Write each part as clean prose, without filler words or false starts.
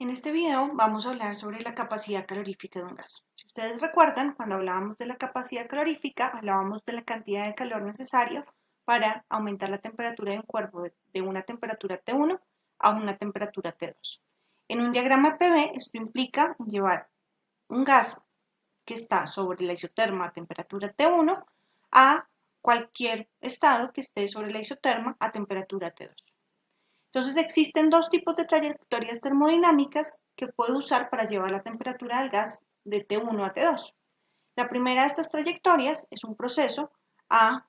En este video vamos a hablar sobre la capacidad calorífica de un gas. Si ustedes recuerdan, cuando hablábamos de la capacidad calorífica, hablábamos de la cantidad de calor necesario para aumentar la temperatura de un cuerpo de una temperatura T1 a una temperatura T2. En un diagrama PV, esto implica llevar un gas que está sobre la isoterma a temperatura T1 a cualquier estado que esté sobre la isoterma a temperatura T2. Entonces existen dos tipos de trayectorias termodinámicas que puedo usar para llevar la temperatura del gas de T1 a T2. La primera de estas trayectorias es un proceso a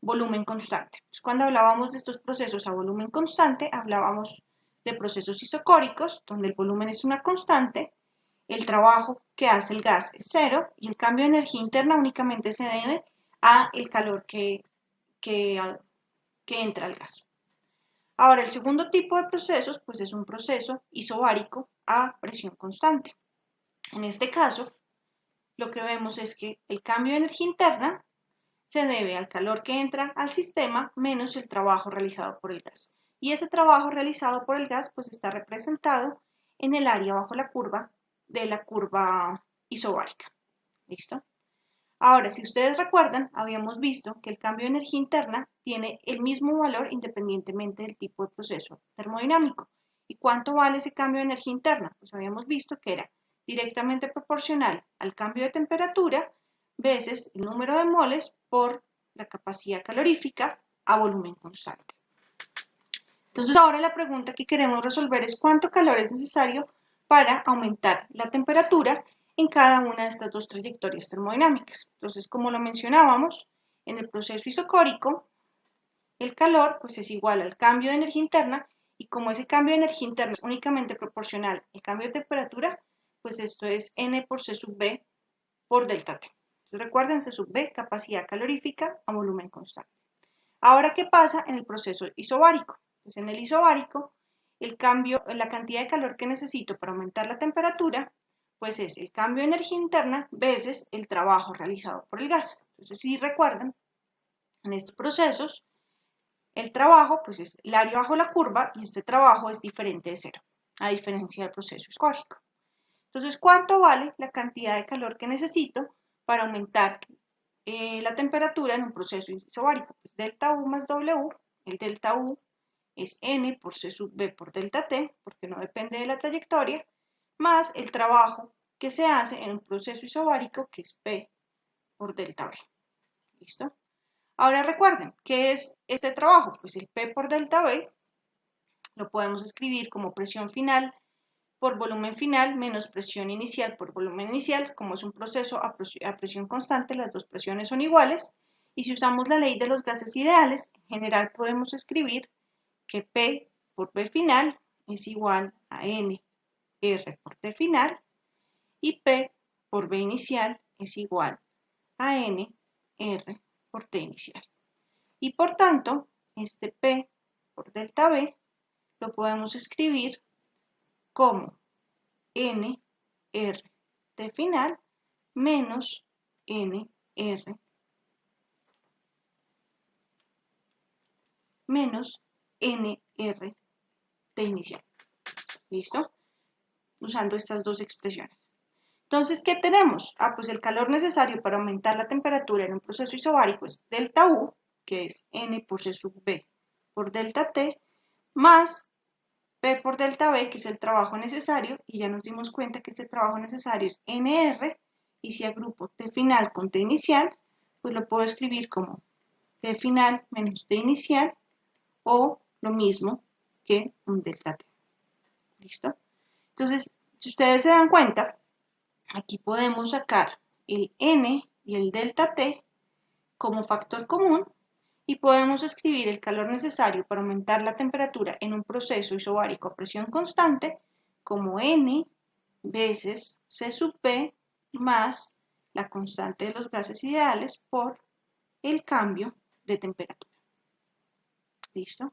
volumen constante. Cuando hablábamos de estos procesos a volumen constante, hablábamos de procesos isocóricos, donde el volumen es una constante, el trabajo que hace el gas es cero y el cambio de energía interna únicamente se debe a el calor que entra al gas. Ahora, el segundo tipo de procesos, pues es un proceso isobárico a presión constante. En este caso, lo que vemos es que el cambio de energía interna se debe al calor que entra al sistema menos el trabajo realizado por el gas. Y ese trabajo realizado por el gas, pues está representado en el área bajo la curva de la curva isobárica. ¿Listo? Ahora, si ustedes recuerdan, habíamos visto que el cambio de energía interna tiene el mismo valor independientemente del tipo de proceso termodinámico. ¿Y cuánto vale ese cambio de energía interna? Pues habíamos visto que era directamente proporcional al cambio de temperatura veces el número de moles por la capacidad calorífica a volumen constante. Entonces ahora la pregunta que queremos resolver es cuánto calor es necesario para aumentar la temperatura en cada una de estas dos trayectorias termodinámicas. Entonces, como lo mencionábamos, en el proceso isocórico, el calor pues, es igual al cambio de energía interna y como ese cambio de energía interna es únicamente proporcional al cambio de temperatura, pues esto es N por C sub B por delta T. Entonces, recuerden, C sub B, capacidad calorífica a volumen constante. Ahora, ¿qué pasa en el proceso isobárico? Pues en el isobárico, la cantidad de calor que necesito para aumentar la temperatura, pues es el cambio de energía interna veces el trabajo realizado por el gas. Entonces, si recuerdan, en estos procesos, el trabajo pues es el área bajo la curva y este trabajo es diferente de cero, a diferencia del proceso isobárico. Entonces, ¿cuánto vale la cantidad de calor que necesito para aumentar la temperatura en un proceso isobárico? Pues delta U más W, el delta U es N por C sub B por delta T, porque no depende de la trayectoria, más el trabajo que se hace en un proceso isobárico, que es P por delta B. ¿Listo? Ahora recuerden, ¿qué es este trabajo? Pues el P por delta B lo podemos escribir como presión final por volumen final menos presión inicial por volumen inicial. Como es un proceso a presión constante, las dos presiones son iguales. Y si usamos la ley de los gases ideales, en general podemos escribir que P por B final es igual a N R por T final y P por B inicial es igual a N R por T inicial. Y por tanto, este P por delta B lo podemos escribir como N R T final menos N R menos N R T inicial. ¿Listo? Usando estas dos expresiones. Entonces, ¿qué tenemos? Pues el calor necesario para aumentar la temperatura en un proceso isobárico es delta U, que es N por C sub B por delta T, más P por delta B, que es el trabajo necesario, y ya nos dimos cuenta que este trabajo necesario es NR, y si agrupo T final con T inicial, pues lo puedo escribir como T final menos T inicial, o lo mismo que un delta T. ¿Listo? Entonces, si ustedes se dan cuenta, aquí podemos sacar el N y el delta T como factor común y podemos escribir el calor necesario para aumentar la temperatura en un proceso isobárico a presión constante como N veces C sub P más la constante de los gases ideales por el cambio de temperatura. ¿Listo?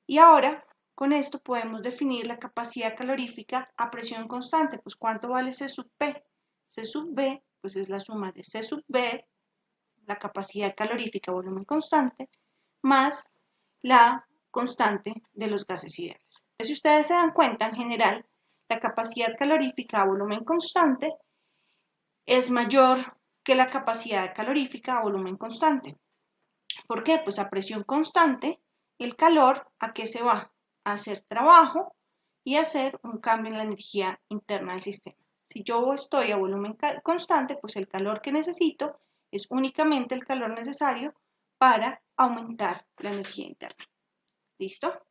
Y ahora, con esto podemos definir la capacidad calorífica a presión constante. Pues, ¿cuánto vale C sub P? C sub B, pues es la suma de C sub B, la capacidad calorífica a volumen constante, más la constante de los gases ideales. Si ustedes se dan cuenta, en general, la capacidad calorífica a volumen constante es mayor que la capacidad calorífica a volumen constante. ¿Por qué? Pues a presión constante, el calor, ¿a qué se va? A hacer trabajo y a hacer un cambio en la energía interna del sistema. Si yo estoy a volumen constante, pues el calor que necesito es únicamente el calor necesario para aumentar la energía interna. ¿Listo?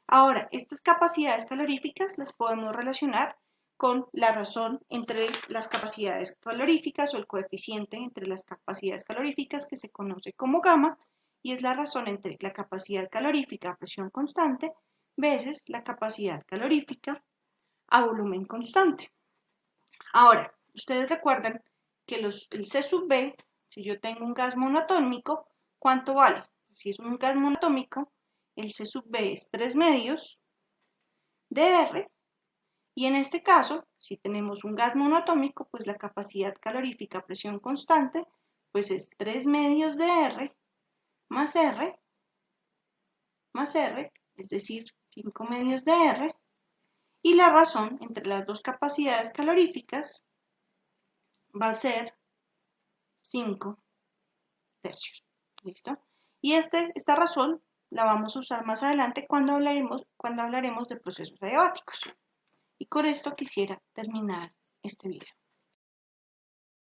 Ahora, estas capacidades caloríficas las podemos relacionar con la razón entre las capacidades caloríficas o el coeficiente entre las capacidades caloríficas que se conoce como gamma, y es la razón entre la capacidad calorífica a presión constante veces la capacidad calorífica a volumen constante. Ahora, ustedes recuerdan que el C sub B, si yo tengo un gas monoatómico, ¿cuánto vale? Si es un gas monoatómico, el C sub B es 3 medios de R, y en este caso, si tenemos un gas monoatómico, pues la capacidad calorífica a presión constante, pues es 3 medios de R, es decir, 5 medios de R, y la razón entre las dos capacidades caloríficas va a ser 5 tercios. ¿Listo? Y esta razón la vamos a usar más adelante cuando hablaremos de procesos adiabáticos. Y con esto quisiera terminar este video.